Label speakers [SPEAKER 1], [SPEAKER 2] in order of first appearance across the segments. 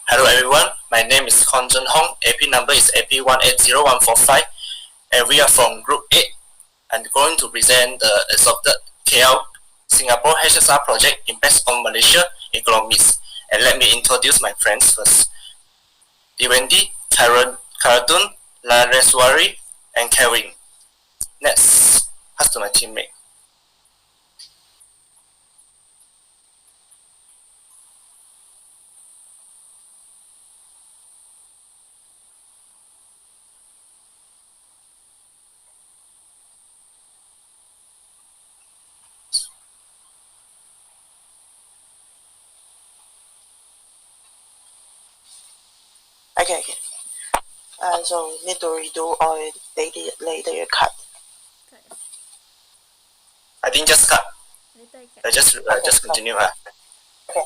[SPEAKER 1] Hello everyone, my name is Hong Jun Hong. AP number is AP180145, and we are from Group 8 and going to present the adopted KL Singapore HSR project impacts on Malaysia economies. And let me introduce my friends first. Dewendi, Karatun, Lareswari, and Kevin. Next, pass to my teammate.
[SPEAKER 2] Okay. So need to redo or later you cut.
[SPEAKER 1] I think just cut.
[SPEAKER 3] Later
[SPEAKER 1] Just continue.
[SPEAKER 2] Okay.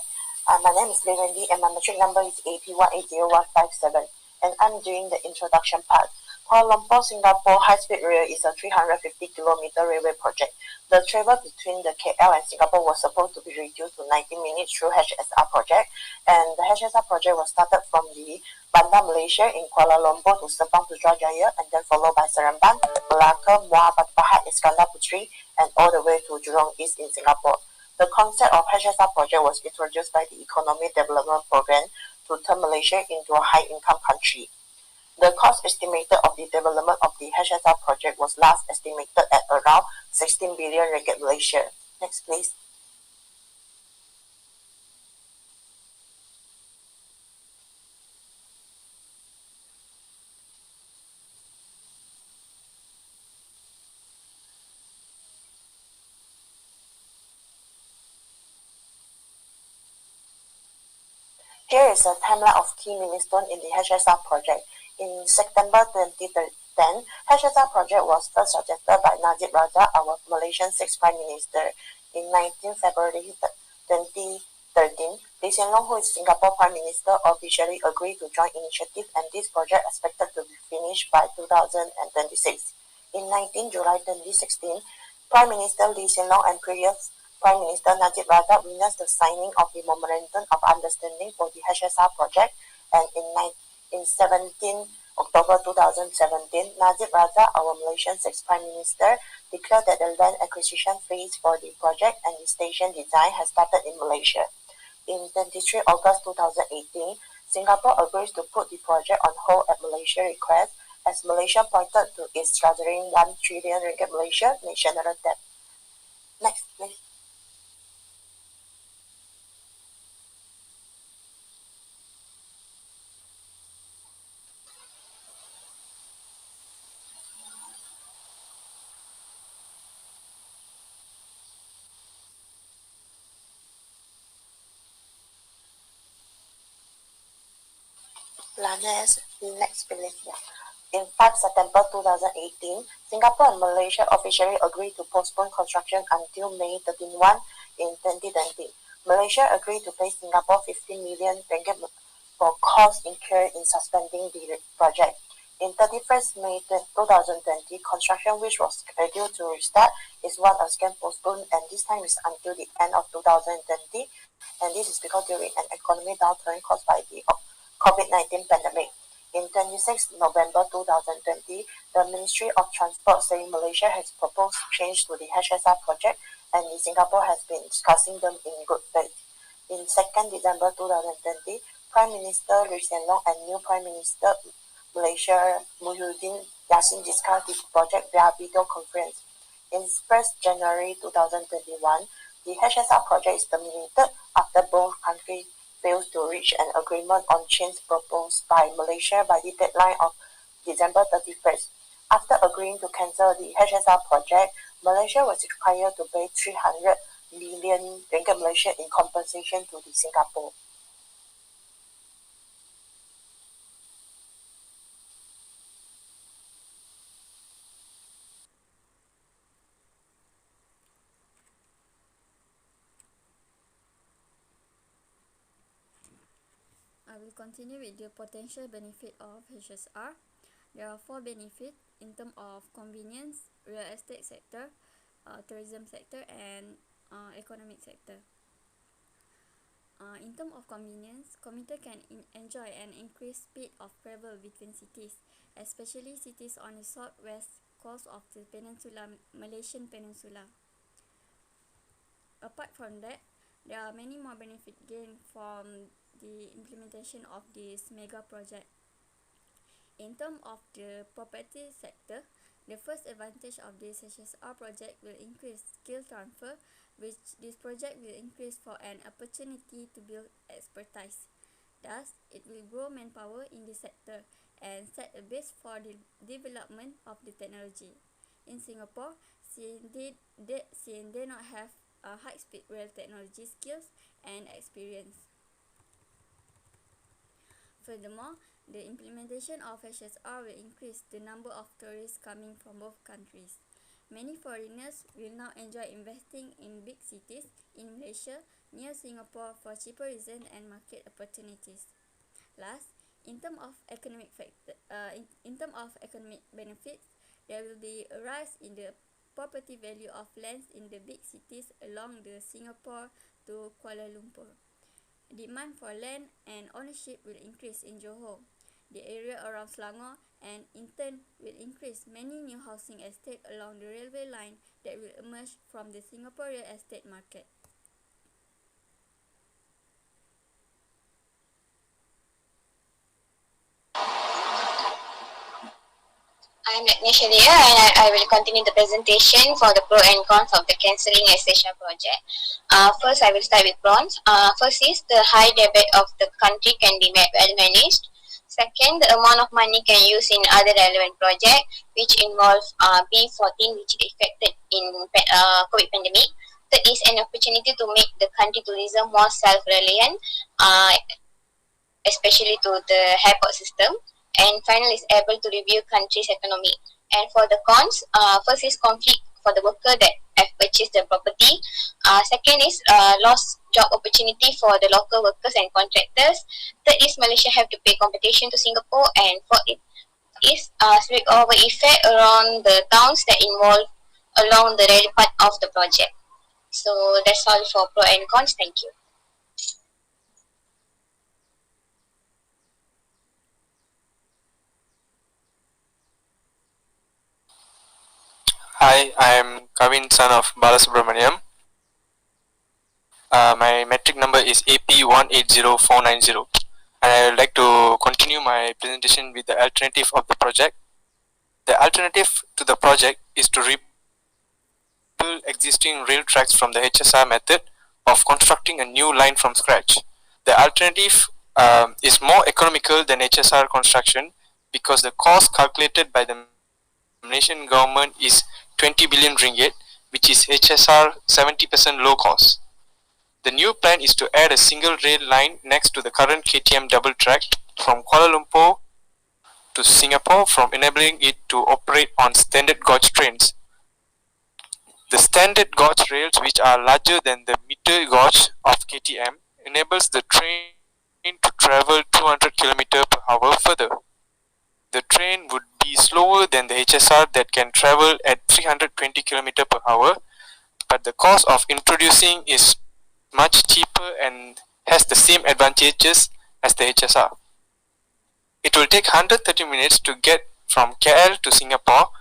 [SPEAKER 2] My name is Dewendi and my matric number is AP180157, and I'm doing the introduction part. Kuala Lumpur Singapore High-Speed Rail is a 350-kilometer railway project. The travel between the KL and Singapore was supposed to be reduced to 90 minutes through HSR project, and the HSR project was started from the Bandar Malaysia in Kuala Lumpur to Sepang Putrajaya, and then followed by Seremban, Melaka, Muar, Batu Pahat, Iskandar Puteri, and all the way to Jurong East in Singapore. The concept of HSR project was introduced by the Economic Development Program to turn Malaysia into a high-income country. The cost estimated of the development of the HSR project was last estimated at around 16 billion ringgit Malaysia. Next, please. Here is a timeline of key milestones in the HSR project. In September 2010, HSR project was first suggested by Najib Razak, our Malaysian 6th Prime Minister. In 19 February 2013, Lee Hsien Loong, who is Singapore Prime Minister, officially agreed to join initiative, and this project expected to be finished by 2026. In 19 July 2016, Prime Minister Lee Hsien Loong and previous Prime Minister Najib Razak witnessed the signing of the Memorandum of Understanding for the HSR project, and in 17 October 2017, Najib Razak, our Malaysian 6th Prime Minister, declared that the land acquisition phase for the project and the station design has started in Malaysia. In 23 August 2018, Singapore agrees to put the project on hold at Malaysia's request, as Malaysia pointed to its struggling 1 trillion ringgit Malaysia national debt. Next, please. Next, please. In 5 September 2018, Singapore and Malaysia officially agreed to postpone construction until May 31 in 2020. Malaysia agreed to pay Singapore 15 million ringgit for costs incurred in suspending the project. In 31st May 2020, construction, which was scheduled to restart, is once again postponed, and this time is until the end of 2020. And this is because during an economic downturn caused by the COVID-19 pandemic. In 26 November 2020, the Ministry of Transport saying Malaysia has proposed change to the HSR project, and Singapore has been discussing them in good faith. In 2nd December 2020, Prime Minister Lee Hsien Loong and new Prime Minister Malaysia Muhyiddin Yassin discussed the project via video conference. In 1st January 2021, the HSR project is terminated after both countries fails to reach an agreement on change proposed by Malaysia by the deadline of December 31st. After agreeing to cancel the HSR project, Malaysia was required to pay 300 million ringgit Malaysia in compensation to the Singapore.
[SPEAKER 3] I will continue with the potential benefit of HSR. There are 4 benefits in terms of convenience, real estate sector, tourism sector, and economic sector. In terms of convenience, commuter can enjoy an increased speed of travel between cities, especially cities on the southwest coast of the Malaysian peninsula. Apart from that, there are many more benefits gained from the implementation of this mega project. In terms of the property sector, the first advantage of this HSR project will increase skill transfer, which this project will increase for an opportunity to build expertise. Thus, it will grow manpower in the sector and set a base for the development of the technology. In Singapore, since they not have high-speed rail technology skills and experience. Furthermore, the implementation of HSR will increase the number of tourists coming from both countries. Many foreigners will now enjoy investing in big cities in Malaysia near Singapore for cheaper reasons and market opportunities. Last, in terms of economic benefits, there will be a rise in the property value of lands in the big cities along the Singapore to Kuala Lumpur. Demand for land and ownership will increase in Johor, the area around Selangor, and in turn will increase many new housing estates along the railway line that will emerge from the Singapore real estate market.
[SPEAKER 4] I'm Agnes Shalia and I will continue the presentation for the pro and cons of the cancelling SHR project. First, I will start with pros. First is the high debt of the country can be well managed. Second, the amount of money can use in other relevant projects which involve B14 which is affected in COVID pandemic. Third is an opportunity to make the country tourism more self-reliant, especially to the airport system. And finally is able to review country's economy. And for the cons, first is conflict for the worker that have purchased the property. Second is lost job opportunity for the local workers and contractors. Third is Malaysia have to pay compensation to Singapore. And fourth is spillover effect around the towns that involve along the rail part of the project. So that's all for pro and cons. Thank you.
[SPEAKER 5] Hi, I am Kavin, son of Balasubramaniam. My metric number is AP180490, and I would like to continue my presentation with the alternative of the project. The alternative to the project is to rebuild existing rail tracks from the HSR method of constructing a new line from scratch. The alternative is more economical than HSR construction because the cost calculated by the Malaysian government is 20 billion ringgit, which is HSR 70% low cost. The new plan is to add a single rail line next to the current KTM double track from Kuala Lumpur to Singapore, from enabling it to operate on standard gauge trains. The standard gauge rails, which are larger than the meter gauge of KTM, enables the train to travel 200 km per hour further. The train would be slower than the HSR that can travel at 320 km per hour, but the cost of introducing is much cheaper and has the same advantages as the HSR. It will take 130 minutes to get from KL to Singapore,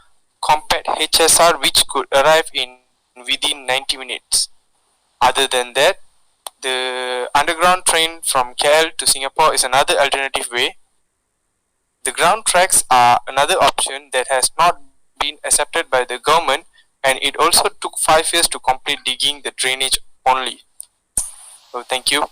[SPEAKER 5] compared HSR which could arrive in within 90 minutes. Other than that, the underground train from KL to Singapore is another alternative way. The ground tracks are another option that has not been accepted by the government, and it also took 5 years to complete digging the drainage only. So thank you.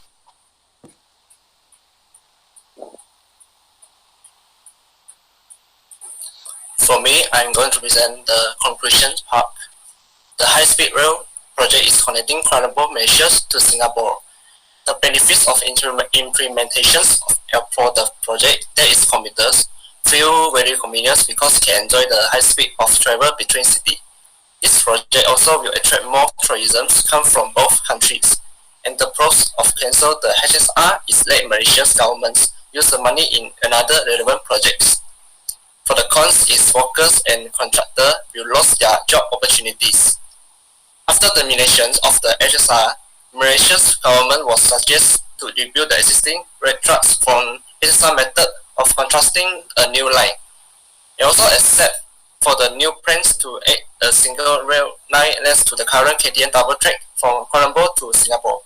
[SPEAKER 1] For me, I'm going to present the conclusion part. The high-speed rail project is connecting Kuala Lumpur, Malaysia to Singapore. The benefits of implementations for the project, that is commuters, feel very convenient because can enjoy the high speed of travel between cities. This project also will attract more tourism come from both countries. And the pros of cancel the HSR is let Malaysia's government use the money in another relevant projects. For the cons is workers and contractors will lose their job opportunities. After termination of the HSR, Malaysia's government was suggest to rebuild the existing red trucks from HSR method of constructing a new line. It also accept for the new plans to add a single rail line next to the current KTM double track from Kuala Lumpur to Singapore.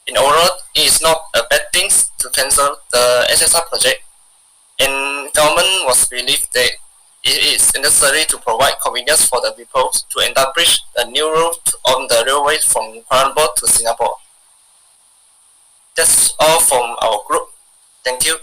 [SPEAKER 1] In overall, it is not a bad thing to cancel the HSR project, and government was believed that it is necessary to provide convenience for the people to establish a new route on the railway from Kuala Lumpur to Singapore. That's all from our group. Thank you.